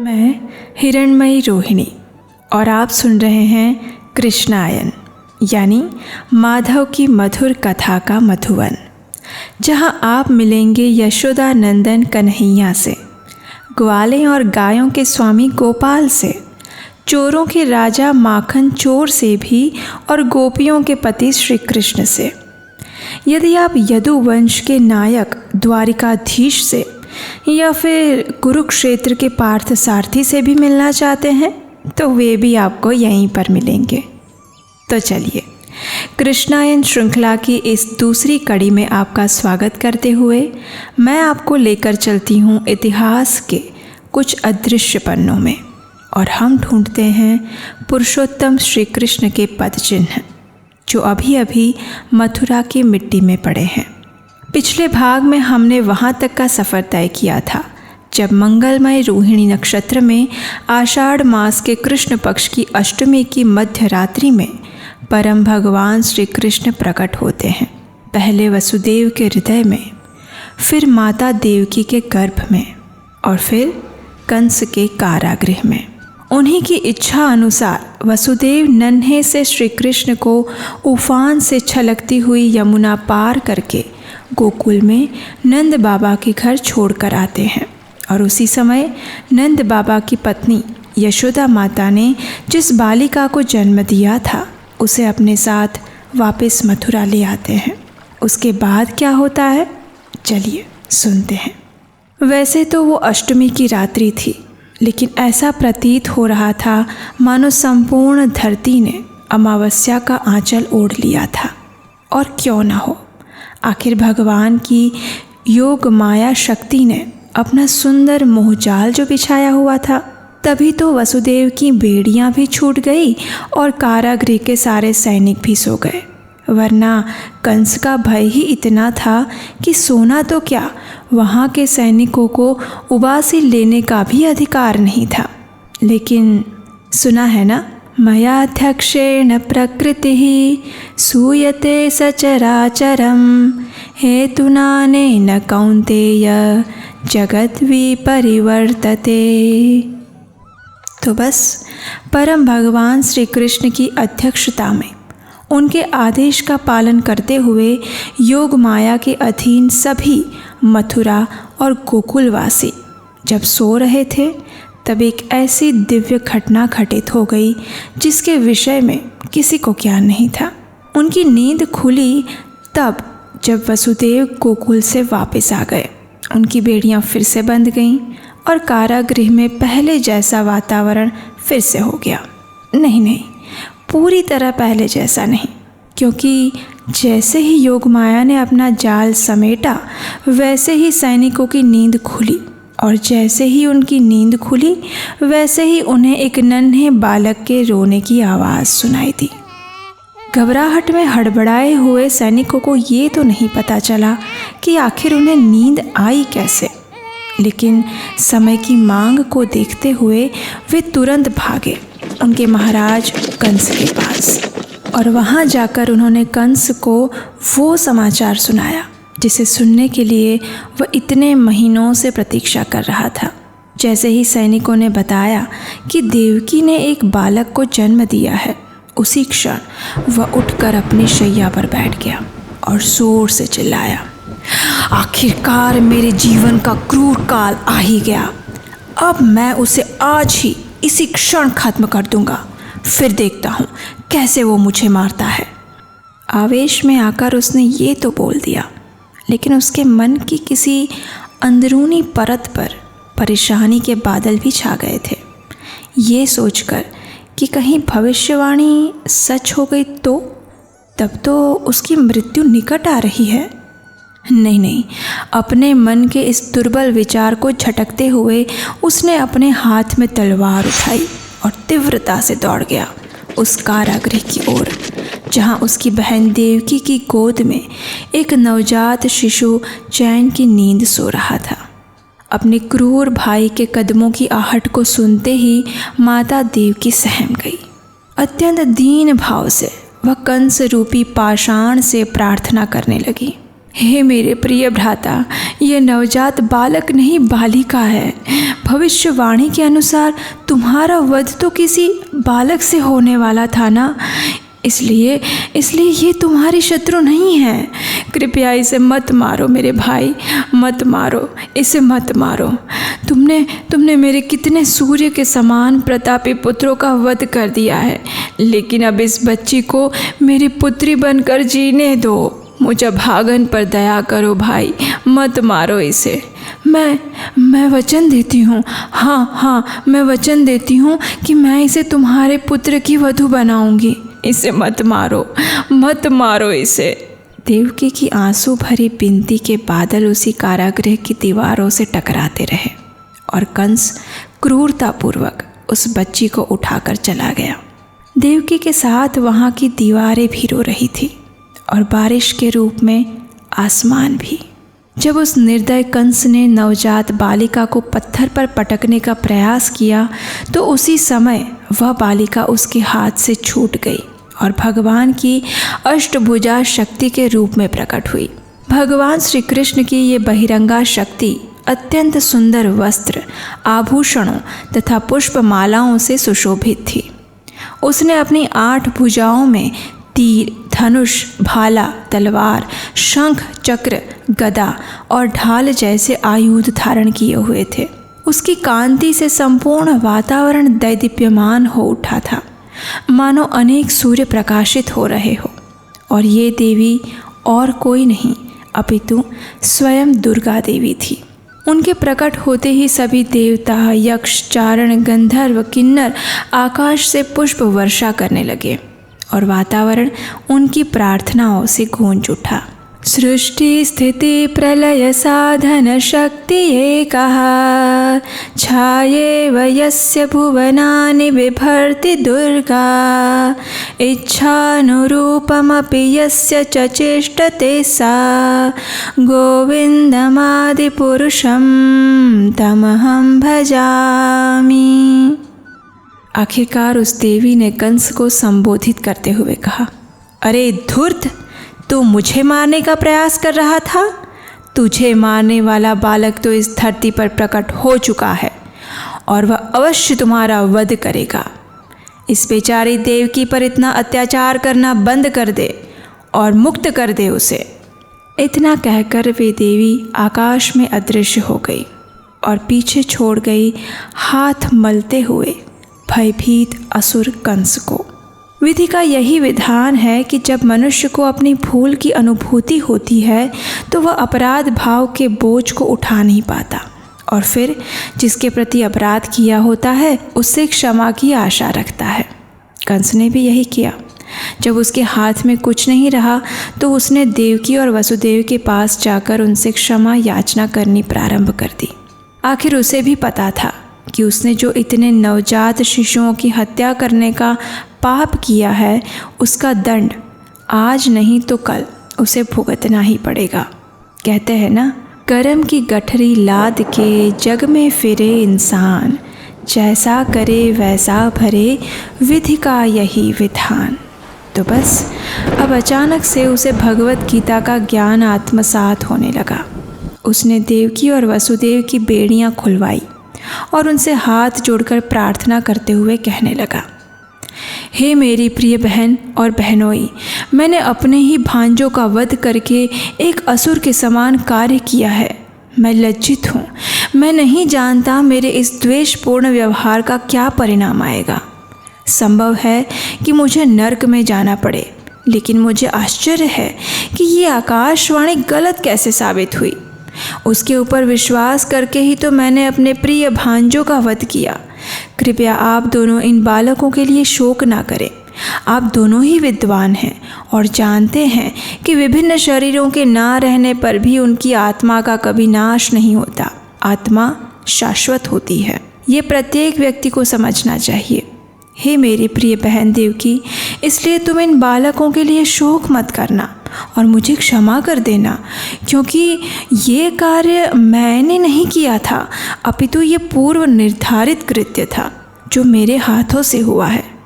मैं हिरणमयी रोहिणी और आप सुन रहे हैं कृष्णायन यानी माधव की मधुर कथा का मधुवन, जहां आप मिलेंगे यशोदा नंदन कन्हैया से, ग्वालें और गायों के स्वामी गोपाल से, चोरों के राजा माखन चोर से भी और गोपियों के पति श्री कृष्ण से। यदि आप यदुवंश के नायक द्वारिकाधीश से या फिर कुरुक्षेत्र के पार्थ सारथी से भी मिलना चाहते हैं तो वे भी आपको यहीं पर मिलेंगे। तो चलिए, कृष्णायन श्रृंखला की इस दूसरी कड़ी में आपका स्वागत करते हुए मैं आपको लेकर चलती हूँ इतिहास के कुछ अदृश्य पन्नों में, और हम ढूंढते हैं पुरुषोत्तम श्री कृष्ण के पद चिन्ह जो अभी अभी मथुरा की मिट्टी में पड़े हैं। पिछले भाग में हमने वहाँ तक का सफ़र तय किया था जब मंगलमय रोहिणी नक्षत्र में आषाढ़ मास के कृष्ण पक्ष की अष्टमी की मध्य रात्रि में परम भगवान श्री कृष्ण प्रकट होते हैं, पहले वसुदेव के हृदय में, फिर माता देवकी के गर्भ में और फिर कंस के कारागृह में। उन्हीं की इच्छा अनुसार वसुदेव नन्हे से श्री कृष्ण को उफान से छलकती हुई यमुना पार करके गोकुल में नंद बाबा के घर छोड़कर आते हैं, और उसी समय नंद बाबा की पत्नी यशोदा माता ने जिस बालिका को जन्म दिया था उसे अपने साथ वापस मथुरा ले आते हैं। उसके बाद क्या होता है, चलिए सुनते हैं। वैसे तो वो अष्टमी की रात्रि थी, लेकिन ऐसा प्रतीत हो रहा था मानो संपूर्ण धरती ने अमावस्या का आंचल ओढ़ लिया था। और क्यों ना हो, आखिर भगवान की योग माया शक्ति ने अपना सुंदर मोहजाल जो बिछाया हुआ था, तभी तो वसुदेव की बेड़ियां भी छूट गई और कारागृह के सारे सैनिक भी सो गए। वरना कंस का भय ही इतना था कि सोना तो क्या, वहाँ के सैनिकों को उबासी लेने का भी अधिकार नहीं था। लेकिन सुना है ना, मयाध्यक्षेण प्रकृतिः सूयते सचराचरं हेतुनानेन कौन्तेय जगद्विपरिवर्तते। तो बस परम भगवान श्री कृष्ण की अध्यक्षता में उनके आदेश का पालन करते हुए योग माया के अधीन सभी मथुरा और गोकुलवासी जब सो रहे थे, तब एक ऐसी दिव्य घटना घटित हो गई जिसके विषय में किसी को ज्ञान नहीं था। उनकी नींद खुली तब जब वसुदेव गोकुल से वापस आ गए। उनकी बेड़ियां फिर से बंद गईं और कारागृह में पहले जैसा वातावरण फिर से हो गया। नहीं, पूरी तरह पहले जैसा नहीं, क्योंकि जैसे ही योग माया ने अपना जाल समेटा वैसे ही सैनिकों की नींद खुली, और जैसे ही उनकी नींद खुली वैसे ही उन्हें एक नन्हे बालक के रोने की आवाज़ सुनाई दी। घबराहट में हड़बड़ाए हुए सैनिकों को ये तो नहीं पता चला कि आखिर उन्हें नींद आई कैसे, लेकिन समय की मांग को देखते हुए वे तुरंत भागे उनके महाराज कंस के पास, और वहाँ जाकर उन्होंने कंस को वो समाचार सुनाया जिसे सुनने के लिए वह इतने महीनों से प्रतीक्षा कर रहा था। जैसे ही सैनिकों ने बताया कि देवकी ने एक बालक को जन्म दिया है, उसी क्षण वह उठकर अपनी शैया पर बैठ गया और जोर से चिल्लाया, आखिरकार मेरे जीवन का क्रूर काल आ ही गया। अब मैं उसे आज ही इसी क्षण खत्म कर दूंगा, फिर देखता हूँ कैसे वो मुझे मारता है। आवेश में आकर उसने ये तो बोल दिया, लेकिन उसके मन की किसी अंदरूनी परत पर परेशानी के बादल भी छा गए थे। ये सोचकर कि कहीं भविष्यवाणी सच हो गई तो तब तो उसकी मृत्यु निकट आ रही है। नहीं, अपने मन के इस दुर्बल विचार को झटकते हुए उसने अपने हाथ में तलवार उठाई और तीव्रता से दौड़ गया उस कारागृह की ओर, जहां उसकी बहन देवकी की गोद में एक नवजात शिशु चैन की नींद सो रहा था। अपने क्रूर भाई के कदमों की आहट को सुनते ही माता देवकी सहम गई। अत्यंत दीन भाव से वह कंस रूपी पाषाण से प्रार्थना करने लगी, हे मेरे प्रिय भ्राता, ये नवजात बालक नहीं बालिका है, भविष्यवाणी के अनुसार तुम्हारा वध तो किसी बालक से होने वाला था ना, इसलिए ये तुम्हारी शत्रु नहीं है। कृपया इसे मत मारो मेरे भाई, मत मारो, इसे मत मारो। तुमने मेरे कितने सूर्य के समान प्रतापी पुत्रों का वध कर दिया है, लेकिन अब इस बच्ची को मेरी पुत्री बनकर जीने दो। मुझे भागन पर दया करो भाई, मत मारो इसे। मैं वचन देती हूँ, हाँ मैं वचन देती हूँ कि मैं इसे तुम्हारे पुत्र की वधू बनाऊंगी। इसे मत मारो इसे। देवकी की आंसू भरी विनती के बादल उसी कारागृह की दीवारों से टकराते रहे और कंस क्रूरतापूर्वक उस बच्ची को उठाकर चला गया। देवकी के साथ वहाँ की दीवारें भी रो रही थी और बारिश के रूप में आसमान भी। जब उस निर्दय कंस ने नवजात बालिका को पत्थर पर पटकने का प्रयास किया तो उसी समय वह बालिका उसके हाथ से छूट गई और भगवान की अष्टभुजा शक्ति के रूप में प्रकट हुई। भगवान श्री कृष्ण की ये बहिरंगा शक्ति अत्यंत सुंदर वस्त्र, आभूषणों तथा पुष्पमालाओं से सुशोभित थी। उसने अपनी 8 भुजाओं में तीर, धनुष, भाला, तलवार, शंख, चक्र, गदा और ढाल जैसे आयुध धारण किए हुए थे। उसकी कांति से संपूर्ण वातावरण दैदीप्यमान हो उठा था, मानो अनेक सूर्य प्रकाशित हो रहे हो। और ये देवी और कोई नहीं अपितु स्वयं दुर्गा देवी थी। उनके प्रकट होते ही सभी देवता, यक्ष, चारण, गंधर्व, किन्नर आकाश से पुष्प वर्षा करने लगे और वातावरण उनकी प्रार्थनाओं से गूंज उठा। सृष्टि स्थिति प्रलय साधन शक्ति एकः छाये वयस्य भुवनानि बिभर्ति दुर्गा इच्छानुरूपमपि यस्य च चेष्टते सा गोविन्दमादिपुरुषं तमहं भजामि। आखिरकार उस देवी ने कंस को संबोधित करते हुए कहा, अरे धूर्त, तू मुझे मारने का प्रयास कर रहा था? तुझे मारने वाला बालक तो इस धरती पर प्रकट हो चुका है और वह अवश्य तुम्हारा वध करेगा। इस बेचारी देवकी पर इतना अत्याचार करना बंद कर दे और मुक्त कर दे उसे। इतना कहकर वे देवी आकाश में अदृश्य हो गई और पीछे छोड़ गई हाथ मलते हुए भयभीत असुर कंस को। विधि का यही विधान है कि जब मनुष्य को अपनी भूल की अनुभूति होती है तो वह अपराध भाव के बोझ को उठा नहीं पाता और फिर जिसके प्रति अपराध किया होता है उससे क्षमा की आशा रखता है। कंस ने भी यही किया। जब उसके हाथ में कुछ नहीं रहा तो उसने देवकी और वसुदेव के पास जाकर उनसे क्षमा याचना करनी प्रारंभ कर दी। आखिर उसे भी पता था कि उसने जो इतने नवजात शिशुओं की हत्या करने का पाप किया है उसका दंड आज नहीं तो कल उसे भुगतना ही पड़ेगा। कहते हैं ना, कर्म की गठरी लाद के जग में फिरे इंसान, जैसा करे वैसा भरे विधि का यही विधान। तो बस अब अचानक से उसे भगवत गीता का ज्ञान आत्मसात होने लगा। उसने देवकी और वसुदेव की बेड़ियाँ खुलवाई और उनसे हाथ जोड़कर प्रार्थना करते हुए कहने लगा, हे मेरी प्रिय बहन और बहनोई, मैंने अपने ही भांजों का वध करके एक असुर के समान कार्य किया है। मैं लज्जित हूँ। मैं नहीं जानता मेरे इस द्वेषपूर्ण व्यवहार का क्या परिणाम आएगा। संभव है कि मुझे नर्क में जाना पड़े, लेकिन मुझे आश्चर्य है कि ये आकाशवाणी गलत कैसे साबित हुई। उसके ऊपर विश्वास करके ही तो मैंने अपने प्रिय भांजों का वध किया। कृपया आप दोनों इन बालकों के लिए शोक ना करें। आप दोनों ही विद्वान हैं और जानते हैं कि विभिन्न शरीरों के ना रहने पर भी उनकी आत्मा का कभी नाश नहीं होता। आत्मा शाश्वत होती है, ये प्रत्येक व्यक्ति को समझना चाहिए। हे मेरी प्रिय बहन देवकी, इसलिए तुम इन बालकों के लिए शोक मत करना और मुझे क्षमा कर देना, क्योंकि ये कार्य मैंने नहीं किया था, अपितु ये पूर्व निर्धारित कृत्य था जो मेरे हाथों से हुआ है।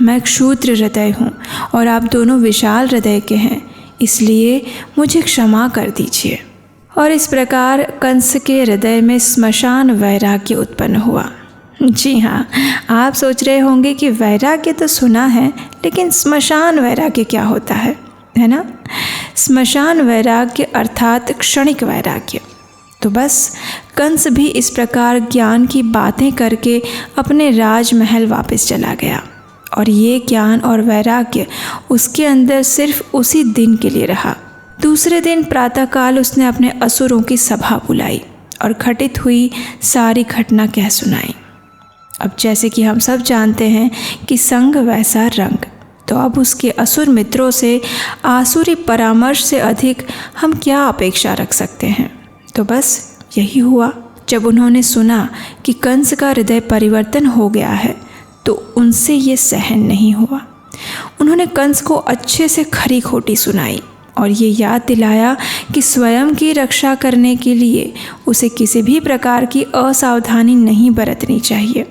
मैं क्षुद्र हृदय हूँ और आप दोनों विशाल हृदय के हैं, इसलिए मुझे क्षमा कर दीजिए। और इस प्रकार कंस के हृदय में श्मशान वैराग्य उत्पन्न हुआ। जी हाँ, आप सोच रहे होंगे कि वैराग्य तो सुना है, लेकिन श्मशान वैराग्य क्या होता है ना? श्मशान वैराग्य अर्थात क्षणिक वैराग्य। तो बस कंस भी इस प्रकार ज्ञान की बातें करके अपने राजमहल वापस चला गया, और ये ज्ञान और वैराग्य उसके अंदर सिर्फ उसी दिन के लिए रहा। दूसरे दिन प्रातःकाल उसने अपने असुरों की सभा बुलाई और घटित हुई सारी घटना कह सुनाई। अब जैसे कि हम सब जानते हैं कि संग वैसा रंग, तो अब उसके असुर मित्रों से आसुरी परामर्श से अधिक हम क्या अपेक्षा रख सकते हैं। तो बस यही हुआ। जब उन्होंने सुना कि कंस का हृदय परिवर्तन हो गया है, तो उनसे ये सहन नहीं हुआ। उन्होंने कंस को अच्छे से खरी खोटी सुनाई और ये याद दिलाया कि स्वयं की रक्षा करने के लिए उसे किसी भी प्रकार की असावधानी नहीं बरतनी चाहिए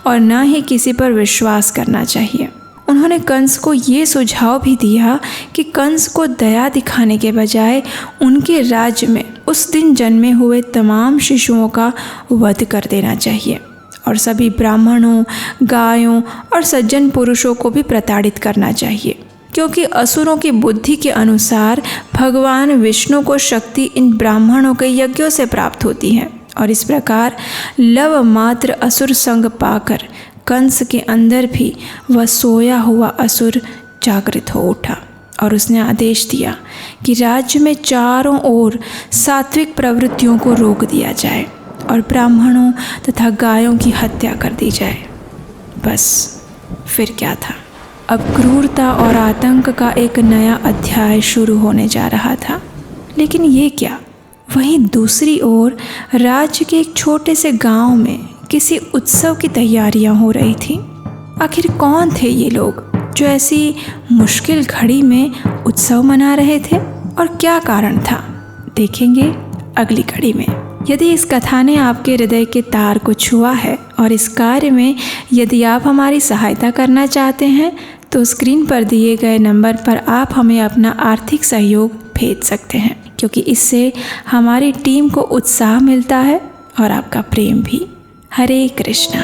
और न ही किसी पर विश्वास करना चाहिए। उन्होंने कंस को ये सुझाव भी दिया कि कंस को दया दिखाने के बजाय उनके राज्य में उस दिन जन्मे हुए तमाम शिशुओं का वध कर देना चाहिए और सभी ब्राह्मणों, गायों और सज्जन पुरुषों को भी प्रताड़ित करना चाहिए, क्योंकि असुरों की बुद्धि के अनुसार भगवान विष्णु को शक्ति इन ब्राह्मणों के यज्ञों से प्राप्त होती है। और इस प्रकार लव मात्र असुर संग पाकर कंस के अंदर भी वह सोया हुआ असुर जागृत हो उठा और उसने आदेश दिया कि राज्य में चारों ओर सात्विक प्रवृत्तियों को रोक दिया जाए और ब्राह्मणों तथा गायों की हत्या कर दी जाए। बस फिर क्या था? अब क्रूरता और आतंक का एक नया अध्याय शुरू होने जा रहा था। लेकिन ये क्या? वहीं दूसरी ओर राज्य के एक छोटे से गांव में किसी उत्सव की तैयारियां हो रही थी। आखिर कौन थे ये लोग जो ऐसी मुश्किल घड़ी में उत्सव मना रहे थे और क्या कारण था? देखेंगे अगली कड़ी में। यदि इस कथा ने आपके हृदय के तार को छुआ है और इस कार्य में यदि आप हमारी सहायता करना चाहते हैं, तो स्क्रीन पर दिए गए नंबर पर आप हमें अपना आर्थिक सहयोग भेज सकते हैं, क्योंकि इससे हमारी टीम को उत्साह मिलता है और आपका प्रेम भी। हरे कृष्णा।